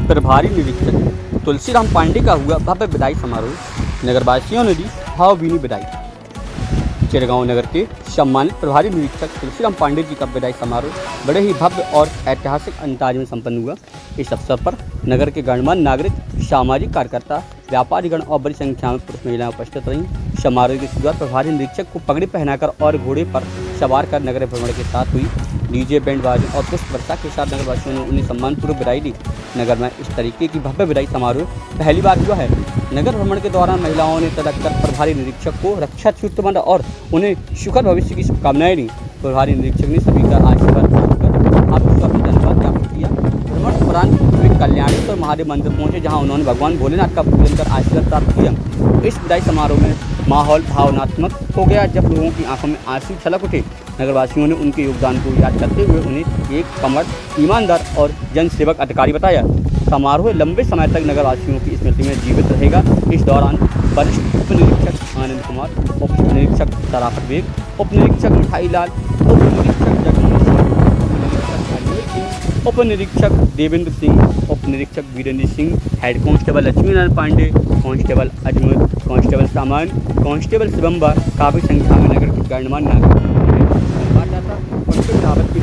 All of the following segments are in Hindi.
प्रभारी निरीक्षक तुलसीराम पांडे का हुआ भव्य विदाई समारोह। नगरवासियों ने दी भावभीनी विदाई। चिरगांव नगर के सम्मानित प्रभारी निरीक्षक तुलसीराम पांडे जी का विदाई समारोह बड़े ही भव्य और ऐतिहासिक अंदाज में संपन्न हुआ। इस अवसर पर नगर के गणमान्य नागरिक, सामाजिक कार्यकर्ता, व्यापारीगण और बड़ी संख्या में पुरुष महिलाएं उपस्थित रहीं। समारोह की शुरुआत प्रभारी निरीक्षक को पगड़ी पहनाकर और घोड़े पर सवार कर नगर भ्रमण के साथ हुई। डीजे, बैंड बाजे और पुष्प वर्षा के साथ नगरवासियों ने उन्हें सम्मानपूर्वक विदाई दी। नगर में इस तरीके की भव्य विदाई समारोह पहली बार हुआ है। नगर भ्रमण के दौरान महिलाओं ने तदकर प्रभारी निरीक्षक को रक्षा सूत्र बांधा और उन्हें सुखद भविष्य की शुभकामनाएं दी। प्रभारी निरीक्षक ने सभी का आशीर्वाद धन्यवाद ज्ञापन किया। भ्रमण के दौरान वे कल्याणेश्वर महादेव मंदिर पहुंचे, जहां उन्होंने भगवान भोलेनाथ का पूजन कर आशीर्वाद प्राप्त किया। इस विदाई समारोह में माहौल भावनात्मक हो गया, जब लोगों की आंखों में आंसू छलक उठे। नगरवासियों ने उनके योगदान को याद करते हुए उन्हें एक कमर, ईमानदार और जनसेवक अधिकारी बताया। समारोह लंबे समय तक नगरवासियों की स्मृति में जीवित रहेगा। इस दौरान वरिष्ठ उप निरीक्षक आनंद कुमार, उप निरीक्षक सराफत बेग, उप निरीक्षक मिठाई लाल, उप निरीक्षक जगमोहन सिंह, उप निरीक्षक देवेंद्र सिंह, उप निरीक्षक Virendra Singh, head constable Lakshminarayan Pandey, constable Ajmal, constable सामान, कांस्टेबल शिवम्बा, काफी संख्या में नगर के गणमान्य नागरिक दावत की।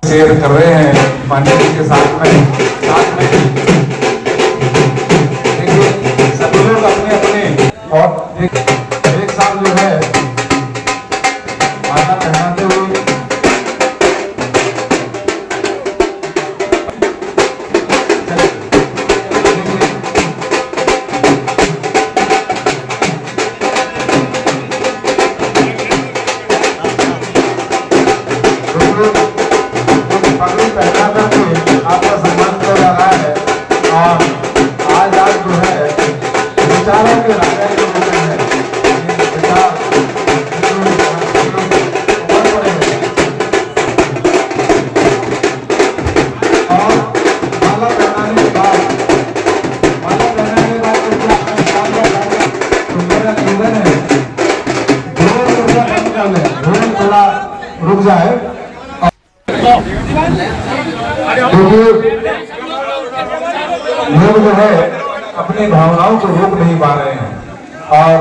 शेयर कर रहे हैं पांडे जी के साथ में देखिए सभी लोग अपने अपने और एक साथ जो है माला पहनाते हुए आपका सम्मान किया जा रहा है। और आज जो है विचारों के राजा जो होते हैं और माला पहनाने के बाद तो मेरा निवेदन है थोड़ा रुक जाए, क्योंकि लोग जो है अपनी भावनाओं को रोक नहीं पा रहे हैं। और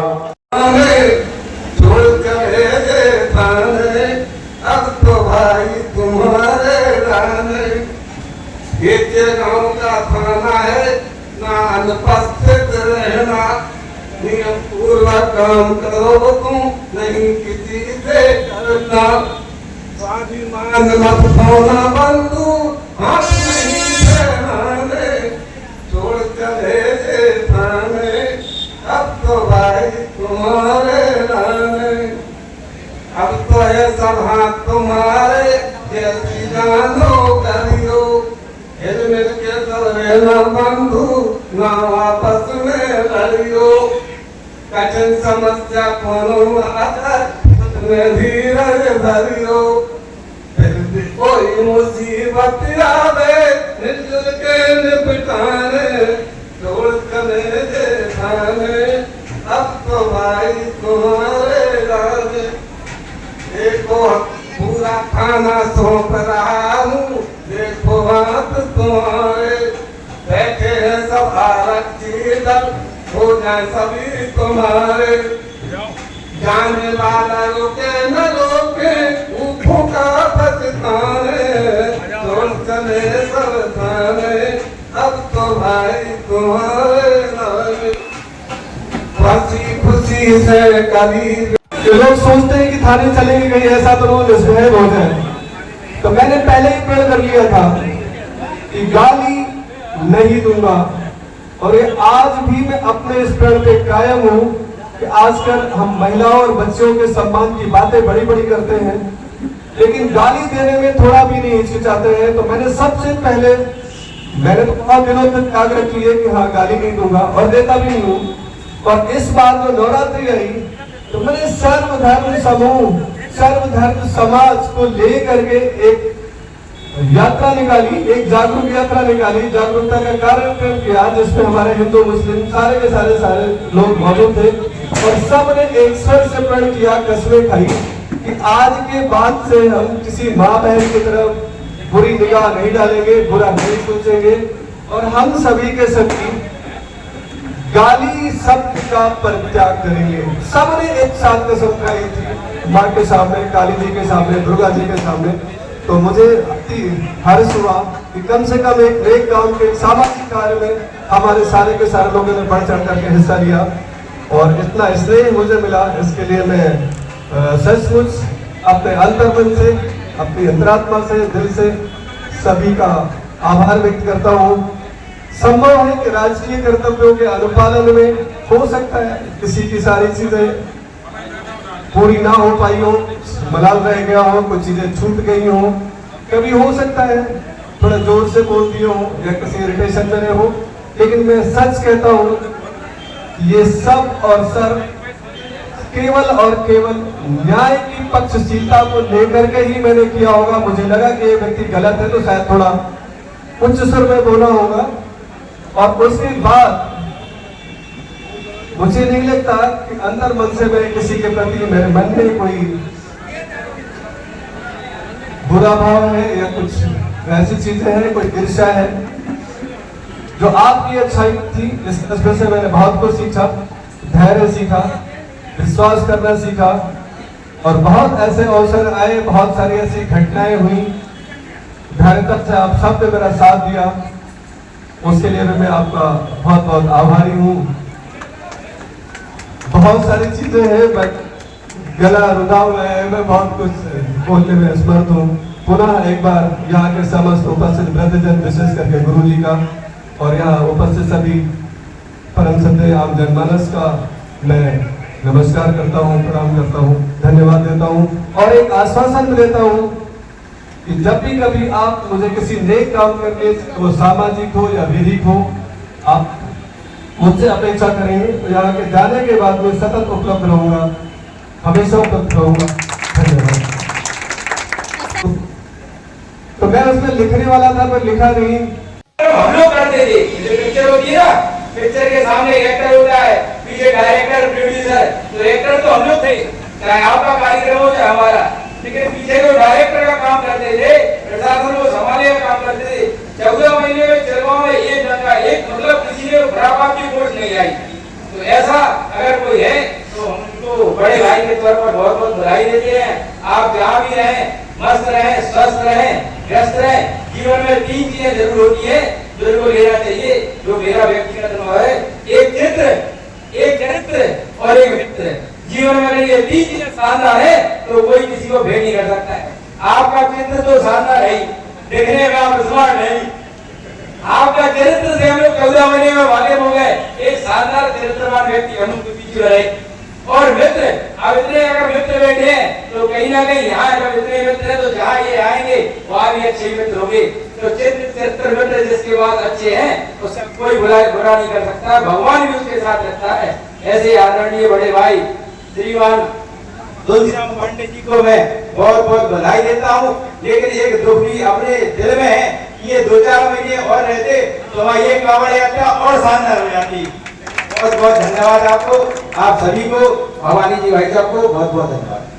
अब तो भाई तुम्हारे गाने ये गाँव का थाना है ना, अनुपस्थित रहना, नियम पूरा काम करो तुम, नहीं किसी से डरना, स्वाभिमान मत खोना बंधु, हाथ नहीं सहने, छोड़ चले थाने, अब तो भाई तुम्हारे लाने, अब तो ये सभा तुम्हारे, जैसी जानो करियो, हिल मिल के सब रहना बंधु, ना आपस में लड़ियो, कठिन समस्या कोनो आता, में धीरज धरियो, फिर भी कोई मुसीबत आवे, मिलजुल के निपटाने, छोड़ चले थाने, भाई तुम्हारे राज, देखो पूरा खाना सौंप रहा हूँ, देखो हाथ तुम्हारे, बैठे हैं सब आरक्षी दल, हो जाए सभी तुम्हारे, जाने वाला रोके न रोके, ऊखों का पछताने, तो चले सब थाने, अब तो भाई तुम्हारे नाम, खुशी खुशी से कभी लोग सोचते हैं कि थाने चलेंगे कहीं ऐसा तो रोज इसमें हो जाए, तो मैंने पहले ही प्रण कर लिया था कि गाली नहीं दूंगा, और ये आज भी मैं अपने इस प्रण पे कायम हूँ कि आजकल हम महिलाओं और बच्चों के सम्मान की बातें बड़ी बड़ी करते हैं, लेकिन गाली देने में थोड़ा भी नहीं हिचकिचाते हैं। तो मैंने तो बहुत दिनों तक आग्रह किए कि हाँ गाली नहीं दूंगा और देता भी नहीं हूँ, और इस बार जो नवरात्रि आई तो मैंने सर्वधर्म समूह, सर्वधर्म समाज को लेकर के एक यात्रा निकाली, एक जागरूक यात्रा निकाली, जागरूकता का कार्यक्रम किया, जिसमें हमारे हिंदू मुस्लिम सारे के सारे लोग मौजूद थे, और सब ने एक स्वर से प्रण किया, कसमें खाई कि आज के बाद से हम किसी माँ बहन की तरफ बुरी निगाह नहीं डालेंगे, बुरा नहीं सोचेंगे, और हम सभी के सभी गाली शब्द का परित्याग करेंगे। सबने एक साथ कसम खाई थी माँ के सामने, काली जी के सामने, दुर्गा जी के सामने। तो मुझे अति हर्ष हुआ कि कम से कम एक नेक काम के सामाजिक कार्य में हमारे सारे के सारे लोगों ने बढ़ चढ़ करके हिस्सा लिया, और इतना स्नेह मुझे मिला, इसके लिए मैं सचमुच अपने अंतर्मन से, अपनी अंतरात्मा से, दिल से सभी का आभार व्यक्त करता हूँ। संभव है कि राजकीय कर्तव्यों के अनुपालन में हो सकता है किसी की सारी चीजें पूरी ना हो पाई हो, मलाल रह गया हो, कुछ चीजें छूट गई हो, कभी हो सकता है थोड़ा जोर से बोल दिए हो या किसी इरिटेशन में रहे हो, लेकिन मैं सच कहता हूँ ये सब और सब केवल और केवल न्याय की पक्षशीलता को लेकर के ही मैंने किया होगा। मुझे लगा कि ये व्यक्ति गलत है तो शायद थोड़ा उच्च स्वर में बोला होगा, और उसके बाद मुझे नहीं लगता कि अंतर मन से मैं किसी के प्रति, मेरे मन में कोई बुरा भाव है या कुछ ऐसी चीजें हैं, कोई ईर्ष्या है। जो आपकी अच्छाई थी इसमें से मैंने बहुत कुछ सीखा, धैर्य सीखा, विश्वास करना सीखा, और बहुत ऐसे अवसर आए, बहुत सारी ऐसी घटनाएं हुई, धैर्यता से आप सब ने मेरा साथ दिया, उसके लिए मैं आपका बहुत बहुत आभारी हूँ। बहुत सारी चीजें हैं, बट गला रुदा हुआ है, मैं बहुत कुछ बोलने में असमर्थ हूँ। पुनः एक बार यहाँ के समस्त उपस्थित वृद्धजन, विशेष करके गुरु जी का और यहाँ उपस्थित सभी परम सत्य आम जनमानस का मैं नमस्कार करता हूँ, प्रणाम करता हूँ, धन्यवाद देता हूँ, और एक आश्वासन देता हूँ कि जब भी कभी आप मुझे किसी नेक काम करके, वो सामाजिक हो या विधिक हो, आप मुझसे अपेक्षा करेंगे तो यहाँ के जाने के बाद मैं सतत उपलब्ध रहूंगा, हमेशा उपलब्ध रहूंगा। धन्यवाद। तो मैं उसमें लिखने वाला था पर लिखा नहीं। हम लोग करते थे, जो पिक्चर होती है ना, पिक्चर के सामने एक्टर होता है, पीछे डायरेक्टर, प्रोड्यूसर, तो एक्टर तो हम लोग थे, चाहे आपका कार्यक्रम हो चाहे हमारा, लेकिन पीछे जो डायरेक्टर का काम करते थे, प्रशासन को संभालने का काम करते थे। 14 महीने में चरवा में एक डंका, एक मतलब किसी ने बराबर की वोट नहीं आई। तो ऐसा अगर कोई है तो हम तो बड़े भाई के तौर पर बहुत बहुत बधाई देते हैं। आप जहाँ भी रहें, मस्त रहें, स्वस्थ रहें, व्यस्त रहें। जीवन में 3 चीजें जरूर होती है जो इनको लेना चाहिए, जो मेरा व्यक्तिगत अनुभव है, एक चित्र, एक चरित्र और एक मित्र। जीवन में अगर ये 3 चीजें शानदार है तो कोई किसी को भेद नहीं कर सकता है। आपका चित्र तो शानदार है, देखने में आप स्मार्ट नहीं, आपका चरित्र से हम लोग 14 महीने में वाकिफ हो गए, एक शानदार चरित्रवान व्यक्ति हम लोग पीछे रहे। और मित्र, अब इतने अगर मित्र बैठे हैं तो कहीं ना कहीं यहाँ जब इतने मित्र हैं तो जहाँ ये आएंगे वहाँ भी अच्छे मित्र होंगे। तो चरित्र मित्र जिसके बाद अच्छे हैं उसका कोई बुरा नहीं कर सकता, भगवान भी उसके साथ रहता है। ऐसे आदरणीय बड़े भाई श्रीमान तुलसीराम पांडे जी को मैं बहुत बहुत बधाई देता हूँ। लेकिन एक दुख भी अपने दिल में है कि ये 2-4 महीने और रहते तो ये कांवड़ यात्रा और शानदार हो जाती। बहुत बहुत धन्यवाद आपको, आप सभी को, भवानी जी भाई साहब को बहुत बहुत धन्यवाद।